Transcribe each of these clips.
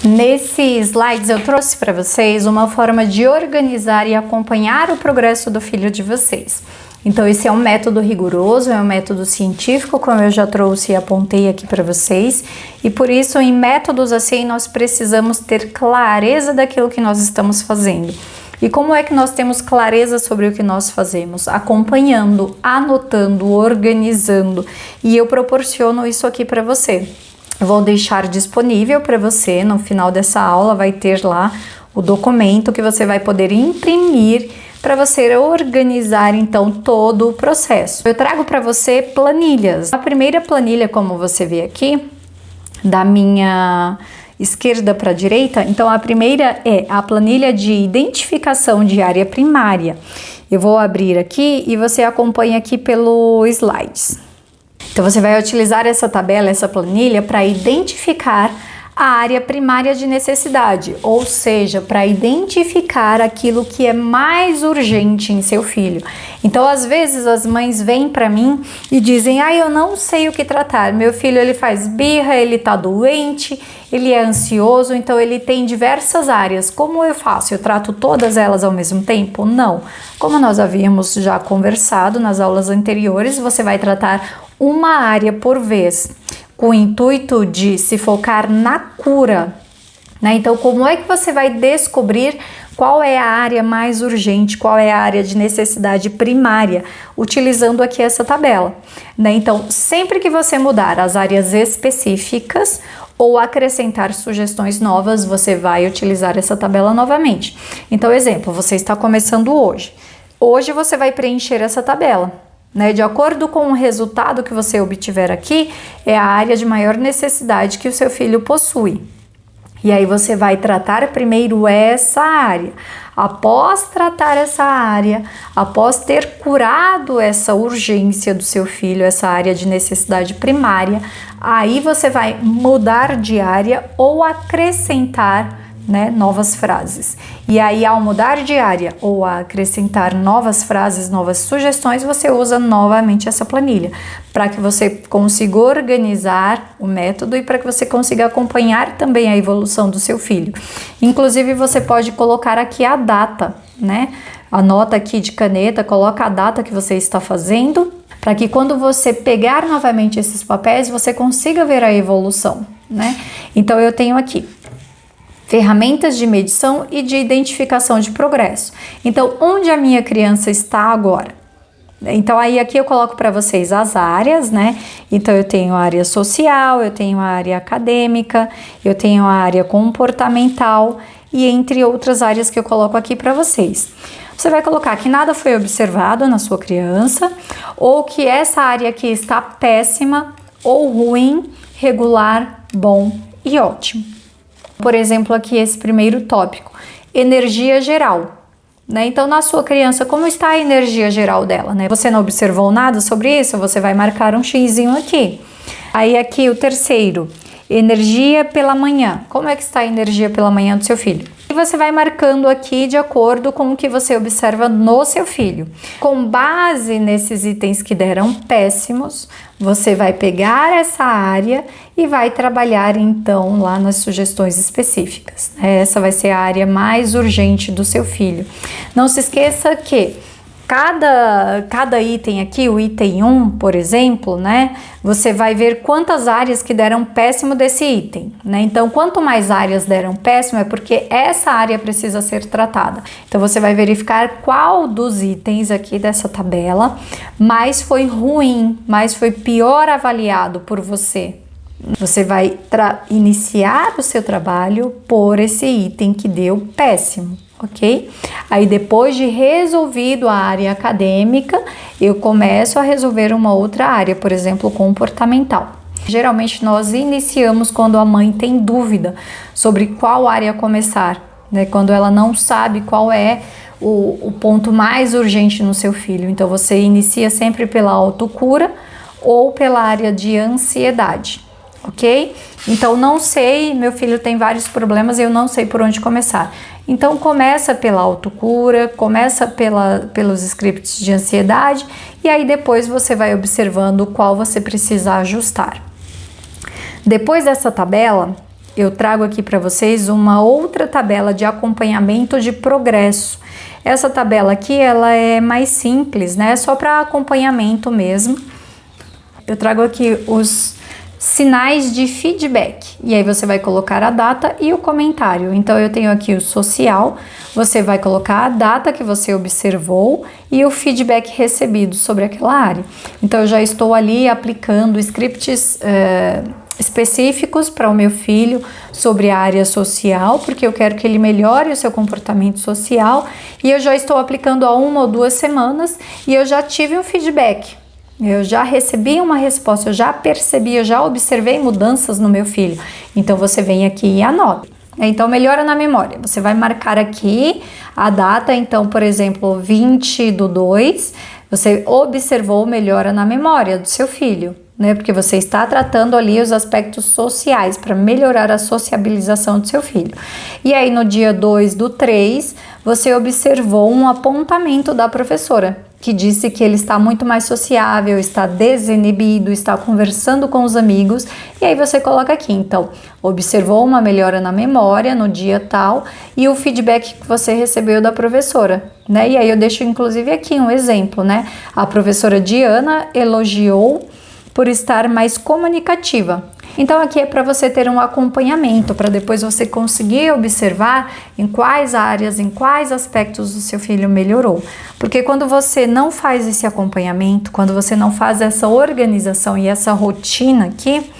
Nesses slides eu trouxe para vocês uma forma de organizar e acompanhar o progresso do filho de vocês. Então esse é um método rigoroso, é um método científico, como eu já trouxe e apontei aqui para vocês, e por isso em métodos assim nós precisamos ter clareza daquilo que nós estamos fazendo. E como é que nós temos clareza sobre o que nós fazemos? Acompanhando, anotando, organizando, e eu proporciono isso aqui para você. Eu vou deixar disponível para você, no final dessa aula vai ter lá o documento que você vai poder imprimir para você organizar então todo o processo. Eu trago para você planilhas. A primeira planilha, como você vê aqui, da minha esquerda para a direita, então a primeira é a planilha de identificação de área primária. Eu vou abrir aqui e você acompanha aqui pelo slides. Então você vai utilizar essa tabela, essa planilha para identificar a área primária de necessidade, ou seja, para identificar aquilo que é mais urgente em seu filho. Então, às vezes as mães vêm para mim e dizem: eu não sei o que tratar, meu filho ele faz birra, ele tá doente, ele é ansioso, então ele tem diversas áreas. Como eu faço? Eu trato todas elas ao mesmo tempo? Não. Como nós havíamos já conversado nas aulas anteriores, você vai tratar uma área por vez, com o intuito de se focar na cura, né? Então, como é que você vai descobrir qual é a área mais urgente, qual é a área de necessidade primária, utilizando aqui essa tabela, né? Então, sempre que você mudar as áreas específicas ou acrescentar sugestões novas, você vai utilizar essa tabela novamente. Então, exemplo, você está começando hoje. Hoje você vai preencher essa tabela, né? De acordo com o resultado que você obtiver aqui, é a área de maior necessidade que o seu filho possui. E aí você vai tratar primeiro essa área. Após tratar essa área, após ter curado essa urgência do seu filho, essa área de necessidade primária, aí você vai mudar de área ou acrescentar, né, novas frases. E aí, ao mudar de área ou acrescentar novas frases, novas sugestões, você usa novamente essa planilha para que você consiga organizar o método e para que você consiga acompanhar também a evolução do seu filho. Inclusive, você pode colocar aqui a data, né? Anota aqui de caneta, coloca a data que você está fazendo, para que quando você pegar novamente esses papéis, você consiga ver a evolução, né? Então, eu tenho aqui ferramentas de medição e de identificação de progresso. Então, onde a minha criança está agora? Então, aí aqui eu coloco para vocês as áreas, né? Então, eu tenho a área social, eu tenho a área acadêmica, eu tenho a área comportamental e entre outras áreas que eu coloco aqui para vocês. Você vai colocar que nada foi observado na sua criança, ou que essa área aqui está péssima, ou ruim, regular, bom e ótimo. Por exemplo, aqui esse primeiro tópico, energia geral, né? Então, na sua criança, como está a energia geral dela, né? Você não observou nada sobre isso? Você vai marcar um xizinho aqui. Aí aqui o terceiro, energia pela manhã. Como é que está a energia pela manhã do seu filho? E você vai marcando aqui de acordo com o que você observa no seu filho. Com base nesses itens que deram péssimos, você vai pegar essa área e vai trabalhar então lá nas sugestões específicas. Essa vai ser a área mais urgente do seu filho. Não se esqueça que cada item aqui, o item 1, por exemplo, né? Você vai ver quantas áreas que deram péssimo desse item, né? Então, quanto mais áreas deram péssimo, é porque essa área precisa ser tratada. Então, você vai verificar qual dos itens aqui dessa tabela mais foi ruim, mais foi pior avaliado por você. Você vai iniciar o seu trabalho por esse item que deu péssimo, ok? Aí depois de resolvido a área acadêmica, eu começo a resolver uma outra área, por exemplo, comportamental. Geralmente nós iniciamos quando a mãe tem dúvida sobre qual área começar, né? Quando ela não sabe qual é o ponto mais urgente no seu filho. Então você inicia sempre pela autocura ou pela área de ansiedade. Ok? Então, não sei, meu filho tem vários problemas e eu não sei por onde começar. Então, começa pela autocura, começa pelos scripts de ansiedade e aí depois você vai observando qual você precisa ajustar. Depois dessa tabela, eu trago aqui para vocês uma outra tabela de acompanhamento de progresso. Essa tabela aqui, ela é mais simples, né? Só para acompanhamento mesmo. Eu trago aqui os sinais de feedback, e aí você vai colocar a data e o comentário. Então eu tenho aqui o social, você vai colocar a data que você observou e o feedback recebido sobre aquela área. Então eu já estou ali aplicando scripts específicos para o meu filho sobre a área social, porque eu quero que ele melhore o seu comportamento social, e eu já estou aplicando há 1 ou 2 semanas e eu já tive um feedback. Eu já recebi uma resposta, eu já percebi, eu já observei mudanças no meu filho. Então você vem aqui e anota. Então melhora na memória. Você vai marcar aqui a data, então, por exemplo, 20/2, você observou melhora na memória do seu filho, né? Porque você está tratando ali os aspectos sociais para melhorar a sociabilização do seu filho. E aí no dia 2/3, você observou um apontamento da professora, que disse que ele está muito mais sociável, está desinibido, está conversando com os amigos, e aí você coloca aqui, então, observou uma melhora na memória no dia tal, e o feedback que você recebeu da professora, né? E aí eu deixo inclusive aqui um exemplo, né? A professora Diana elogiou por estar mais comunicativa. Então aqui é para você ter um acompanhamento, para depois você conseguir observar em quais áreas, em quais aspectos o seu filho melhorou. Porque quando você não faz esse acompanhamento, quando você não faz essa organização e essa rotina aqui,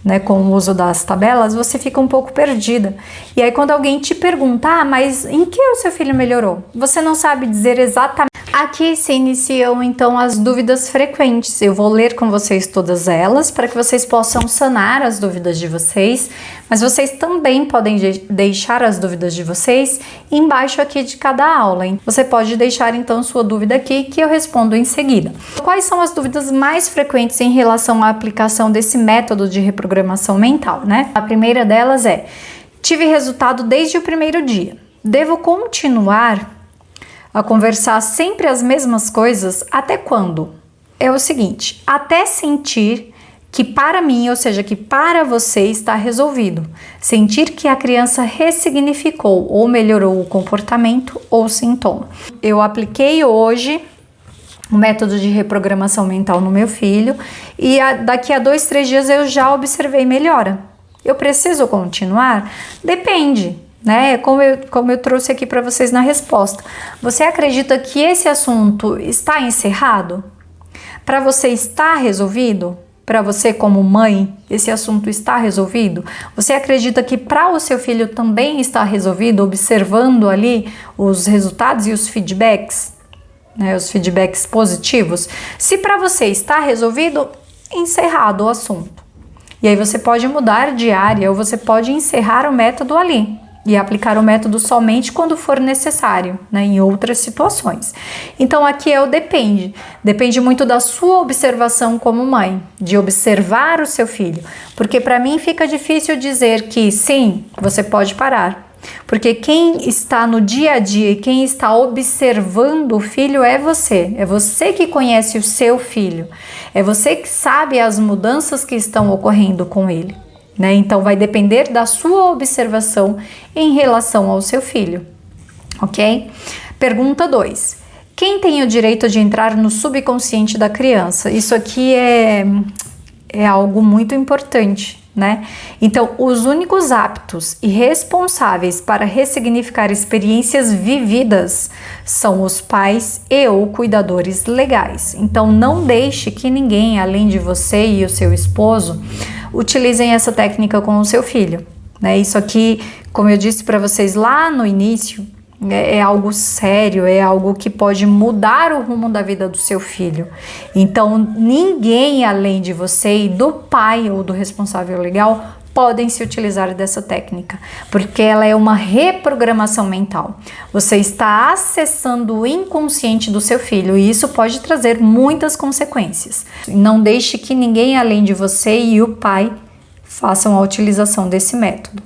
né, com o uso das tabelas, você fica um pouco perdida. E aí quando alguém te perguntar, mas em que o seu filho melhorou? Você não sabe dizer exatamente. Aqui se iniciam então as dúvidas frequentes. Eu vou ler com vocês todas elas para que vocês possam sanar as dúvidas de vocês, mas vocês também podem deixar as dúvidas de vocês embaixo aqui de cada aula, hein? Você pode deixar então sua dúvida aqui que eu respondo em seguida. Quais são as dúvidas mais frequentes em relação à aplicação desse método de reprogramação mental, né? A primeira delas é: tive resultado desde o primeiro dia. Devo continuar a conversar sempre as mesmas coisas até quando? É o seguinte, até sentir que para mim, ou seja, que para você está resolvido. Sentir que a criança ressignificou ou melhorou o comportamento ou sintoma. Eu apliquei hoje o método de reprogramação mental no meu filho e daqui a 2, 3 dias eu já observei melhora. Eu preciso continuar? Depende. Né? Como eu trouxe aqui para vocês na resposta. Você acredita que esse assunto está encerrado? Para você está resolvido? Para você como mãe, esse assunto está resolvido? Você acredita que para o seu filho também está resolvido, observando ali os resultados e os feedbacks, né? Os feedbacks positivos? Se para você está resolvido, encerrado o assunto. E aí você pode mudar de área ou você pode encerrar o método ali e aplicar o método somente quando for necessário, né, em outras situações. Então aqui é o depende. Depende muito da sua observação como mãe, de observar o seu filho. Porque para mim fica difícil dizer que sim, você pode parar. Porque quem está no dia a dia e quem está observando o filho é você. É você que conhece o seu filho. É você que sabe as mudanças que estão ocorrendo com ele. Né? Então vai depender da sua observação em relação ao seu filho, ok? Pergunta 2. Quem tem o direito de entrar no subconsciente da criança? Isso aqui é algo muito importante, né? Então, os únicos aptos e responsáveis para ressignificar experiências vividas são os pais e ou cuidadores legais. Então, não deixe que ninguém, além de você e o seu esposo, utilizem essa técnica com o seu filho, né? Isso aqui, como eu disse para vocês lá no início, é algo sério, é algo que pode mudar o rumo da vida do seu filho. Então, ninguém além de você e do pai ou do responsável legal podem se utilizar dessa técnica, porque ela é uma reprogramação mental. Você está acessando o inconsciente do seu filho e isso pode trazer muitas consequências. Não deixe que ninguém além de você e o pai façam a utilização desse método.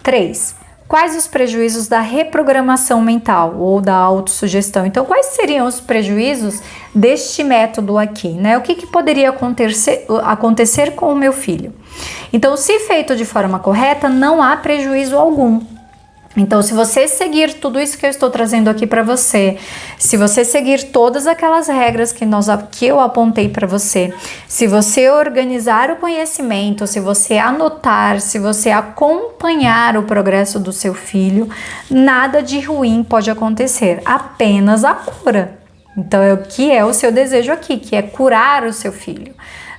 3. Quais os prejuízos da reprogramação mental ou da autossugestão? Então, quais seriam os prejuízos deste método aqui, né? O que poderia acontecer com o meu filho? Então, se feito de forma correta, não há prejuízo algum. Então, se você seguir tudo isso que eu estou trazendo aqui para você, se você seguir todas aquelas regras que eu apontei para você, se você organizar o conhecimento, se você anotar, se você acompanhar o progresso do seu filho, nada de ruim pode acontecer, apenas a cura. Então, o que é o seu desejo aqui, que é curar o seu filho.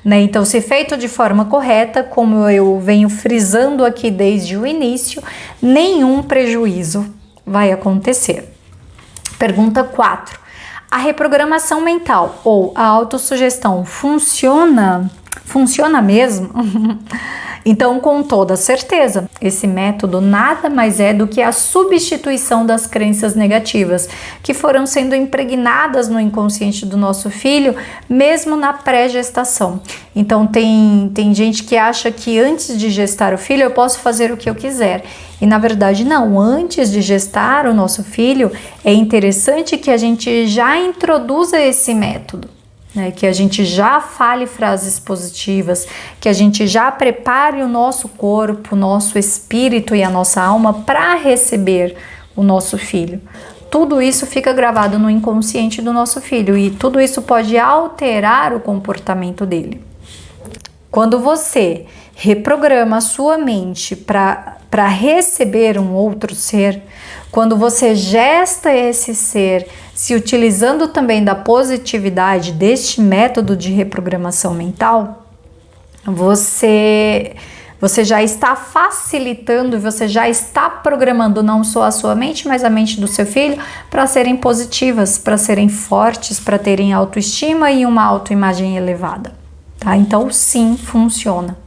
Né? Então, se feito de forma correta, como eu venho frisando aqui desde o início, nenhum prejuízo vai acontecer. Pergunta 4. A reprogramação mental ou a autossugestão funciona? Funciona mesmo? Então, com toda certeza, esse método nada mais é do que a substituição das crenças negativas que foram sendo impregnadas no inconsciente do nosso filho, mesmo na pré-gestação. Então, tem gente que acha que antes de gestar o filho eu posso fazer o que eu quiser. E na verdade não, antes de gestar o nosso filho, é interessante que a gente já introduza esse método. Que a gente já fale frases positivas, que a gente já prepare o nosso corpo, o nosso espírito e a nossa alma para receber o nosso filho. Tudo isso fica gravado no inconsciente do nosso filho e tudo isso pode alterar o comportamento dele. Quando você reprograma a sua mente para receber um outro ser, quando você gesta esse ser se utilizando também da positividade deste método de reprogramação mental, você já está facilitando, você já está programando não só a sua mente, mas a mente do seu filho para serem positivas, para serem fortes, para terem autoestima e uma autoimagem elevada, tá? Então, sim, funciona.